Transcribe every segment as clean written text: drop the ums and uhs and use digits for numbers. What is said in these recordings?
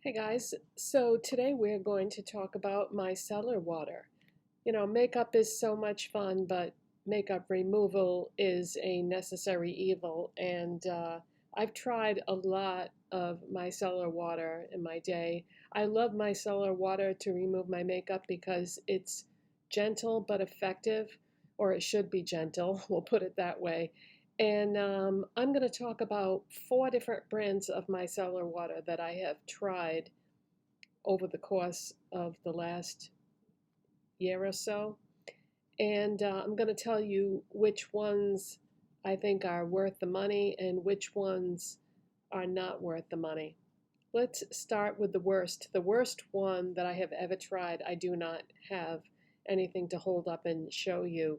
Hey guys, so today we're going to talk about micellar water. You know, makeup is so much fun, but makeup removal is a necessary evil. And I've tried a lot of micellar water in my day. I love micellar water to remove my makeup because it's gentle but effective, or it should be gentle, we'll put it that way. And I'm going to talk about 4 different brands of micellar water that I have tried over the course of the last year or so. And I'm going to tell you which ones I think are worth the money and which ones are not worth the money. Let's start with the worst. The worst one that I have ever tried, I do not have anything to hold up and show you.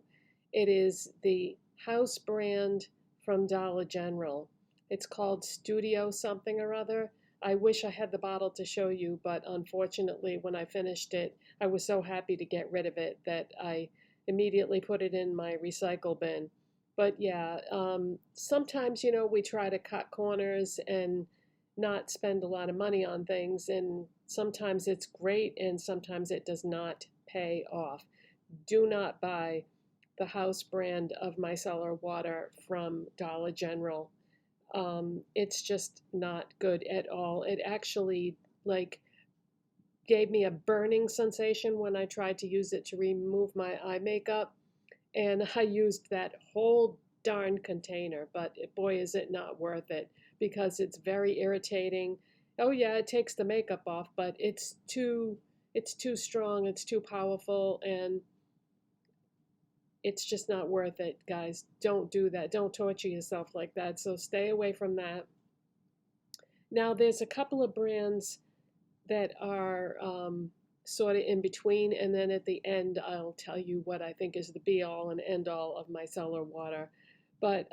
It is the house brand from Dollar General. It's called Studio something or other. I wish I had the bottle to show you, but unfortunately, when I finished it, I was so happy to get rid of it that I immediately put it in my recycle bin. But yeah, sometimes, we try to cut corners and not spend a lot of money on things, and sometimes it's great and sometimes it does not pay off. Do not buy the house brand of micellar water from Dollar General. It's just not good at all. It actually like gave me a burning sensation when I tried to use it to remove my eye makeup, and I used that whole darn container, but boy, is it not worth it because it's very irritating. Oh yeah, it takes the makeup off, but it's too strong, it's too powerful, and it's just not worth it, guys. Don't do that. Don't torture yourself like that. So stay away from that. Now, there's a couple of brands that are sort of in between, and then at the end, I'll tell you what I think is the be all and end all of micellar water. But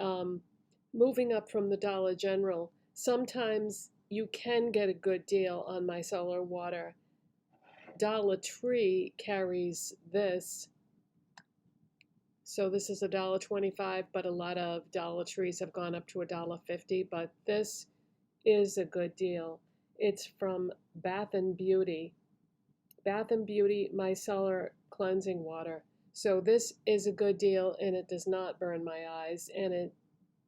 moving up from the Dollar General, sometimes you can get a good deal on micellar water. Dollar Tree carries this. So this is $1.25, but a lot of Dollar Trees have gone up to $1.50, but this is a good deal. It's from Bath and Beauty. Bath and Beauty Micellar Cleansing Water. So this is a good deal and it does not burn my eyes and it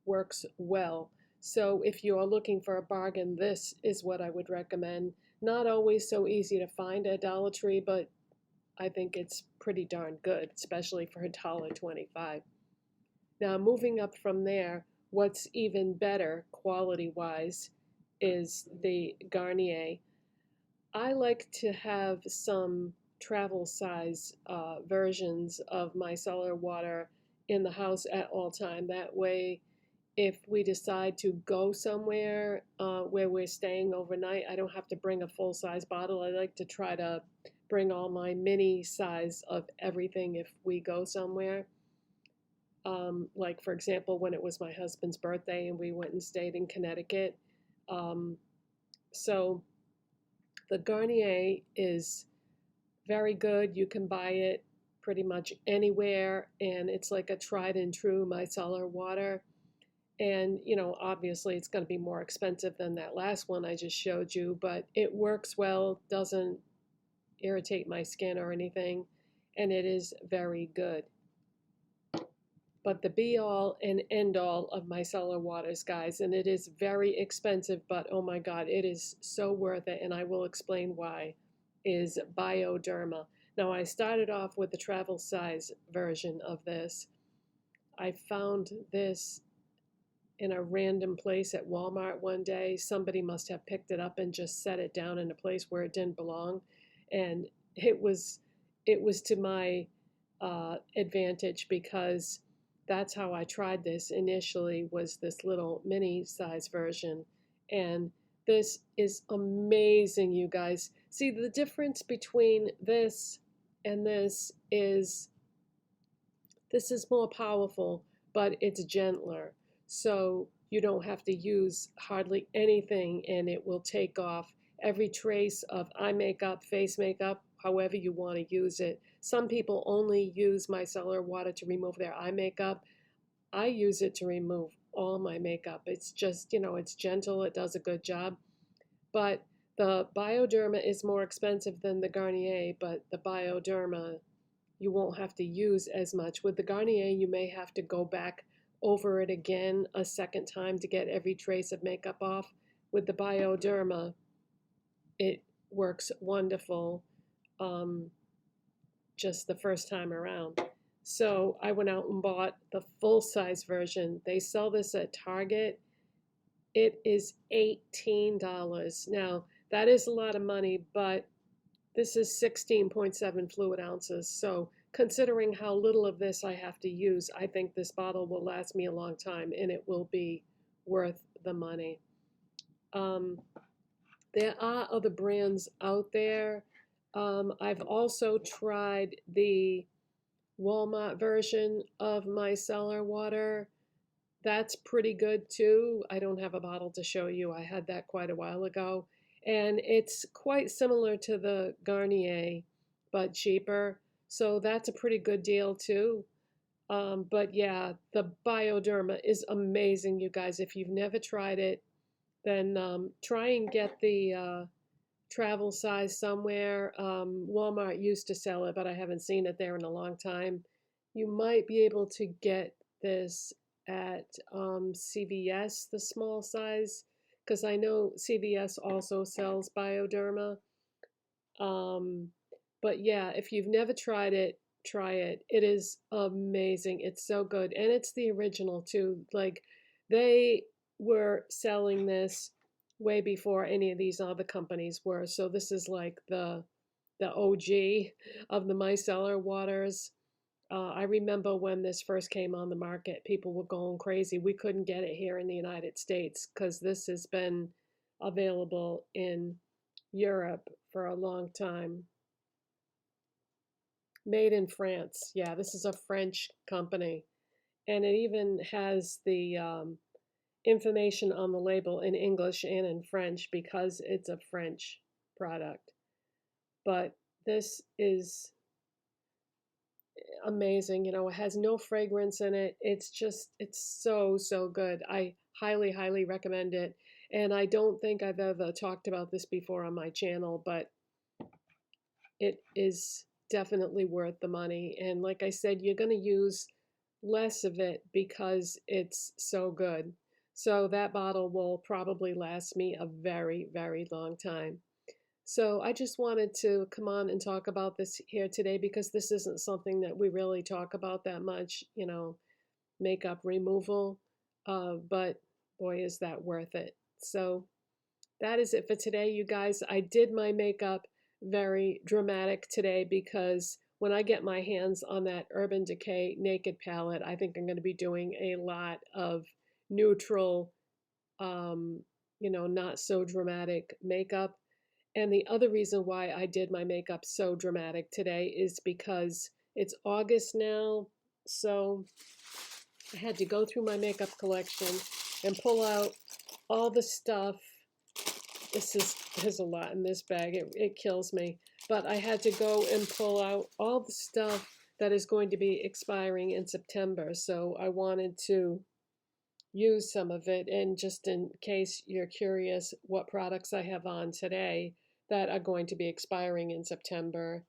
works well. So if you are looking for a bargain, this is what I would recommend. Not always so easy to find at Dollar Tree, but I think it's pretty darn good, especially for $1.25. Now, moving up from there, what's even better quality-wise is the Garnier. I like to have some travel size versions of micellar water in the house at all time. That way, if we decide to go somewhere where we're staying overnight, I don't have to bring a full size bottle. I like to try to bring all my mini size of everything if we go somewhere. Like, for example, when it was my husband's birthday and we went and stayed in Connecticut. Um, so the Garnier is very good. You can buy it pretty much anywhere, and it's like a tried and true micellar water. And, obviously it's going to be more expensive than that last one I just showed you, but it works well, doesn't irritate my skin or anything, and it is very good. But the be all and end all of micellar waters, guys, and it is very expensive, but oh my God, it is so worth it, and I will explain why, is Bioderma. Now, I started off with the travel size version of this. I found this in a random place at Walmart one day. Somebody must have picked it up and just set it down in a place where it didn't belong, and it was to my advantage because that's how I tried this initially, was this little mini size version, and this is amazing, you guys. See, the difference between this and this is more powerful, but it's gentler. So you don't have to use hardly anything and it will take off every trace of eye makeup, face makeup, however you want to use it. Some people only use micellar water to remove their eye makeup. I use it to remove all my makeup. It's just, it's gentle, it does a good job. But The Bioderma is more expensive than the Garnier, but the Bioderma you won't have to use as much. With the Garnier, you may have to go back over it again a second time to get every trace of makeup off. With the Bioderma, it works wonderful just the first time around. So I went out and bought the full-size version. They sell this at Target. It is $18. Now, that is a lot of money, but this is 16.7 fluid ounces. So considering how little of this I have to use, I think this bottle will last me a long time and it will be worth the money. There are other brands out there. I've also tried the Walmart version of Micellar water. That's pretty good too. I don't have a bottle to show you. I had that quite a while ago. And it's quite similar to the Garnier, but cheaper. So that's a pretty good deal too. But yeah, the Bioderma is amazing, you guys. If you've never tried it, then try and get the travel size somewhere. Walmart used to sell it, but I haven't seen it there in a long time. You might be able to get this at CVS, the small size, because I know CVS also sells Bioderma. But yeah, if you've never tried it, try it. It is amazing. It's so good. And it's the original too. Like they were selling this way before any of these other companies were. So this is like the OG of the micellar waters. I remember when this first came on the market, people were going crazy. We couldn't get it here in the United States because this has been available in Europe for a long time. Made in France. Yeah, this is a French company. And it even has the information on the label in English and in French because it's a French product. But this is amazing. You know, it has no fragrance in it. It's so, so good. I highly, highly recommend it. And I don't think I've ever talked about this before on my channel, but it is definitely worth the money. And like I said, you're going to use less of it because it's so good. So that bottle will probably last me a very, very long time. So I just wanted to come on and talk about this here today because this isn't something that we really talk about that much, you know, makeup removal. But boy, is that worth it. So that is it for today, you guys. I did my makeup very dramatic today because when I get my hands on that Urban Decay Naked palette, I think I'm going to be doing a lot of neutral, you know, not so dramatic makeup. And the other reason why I did my makeup so dramatic today is because it's August now, so I had to go through my makeup collection and pull out all the stuff. There's a lot in this bag. It kills me. But I had to go and pull out all the stuff that is going to be expiring in September. So I wanted to use some of it. And just in case you're curious what products I have on today that are going to be expiring in September.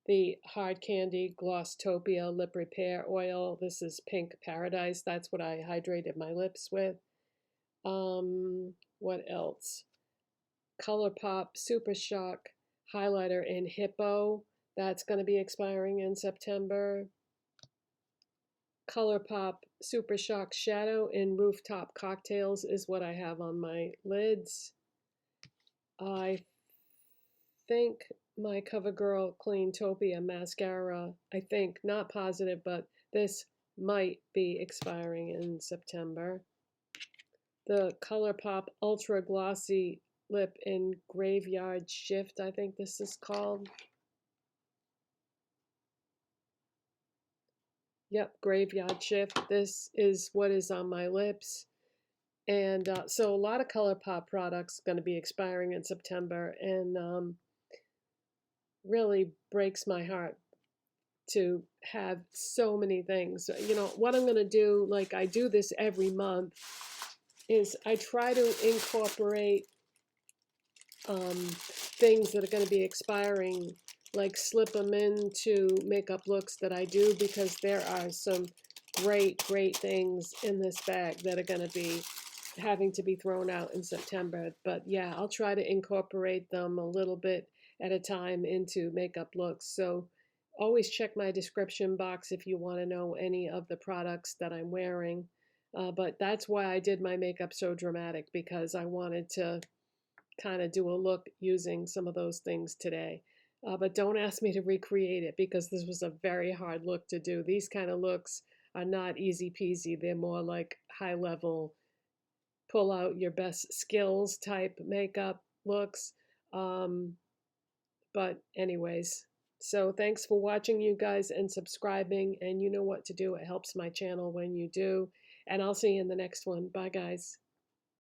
The Hard Candy Glosstopia Lip Repair Oil. This is Pink Paradise. That's what I hydrated my lips with. What else? Colourpop Super Shock Highlighter in Hippo. That's going to be expiring in September. Colourpop Super Shock Shadow in Rooftop Cocktails is what I have on my lids. I think my Covergirl Cleantopia mascara, I think, not positive, but this might be expiring in September. The Colourpop Ultra Glossy Lip in Graveyard Shift, I think this is called. Yep, Graveyard Shift. This is what is on my lips. And so a lot of Colourpop products going to be expiring in September, and really breaks my heart to have so many things. You know, what I'm going to do, like I do this every month, is I try to incorporate things that are going to be expiring, like slip them into makeup looks that I do, because there are some great things in this bag that are going to be having to be thrown out in September. But yeah, I'll try to incorporate them a little bit at a time into makeup looks. So always check my description box if you want to know any of the products that I'm wearing. But that's why I did my makeup so dramatic, because I wanted to kind of do a look using some of those things today. But don't ask me to recreate it, because this was a very hard look to do. These kind of looks are not easy peasy. They're more like high level, pull out your best skills type makeup looks. Um, but anyways, so thanks for watching, you guys, and subscribing. And you know what to do. It helps my channel when you do. And I'll see you in the next one. Bye, guys.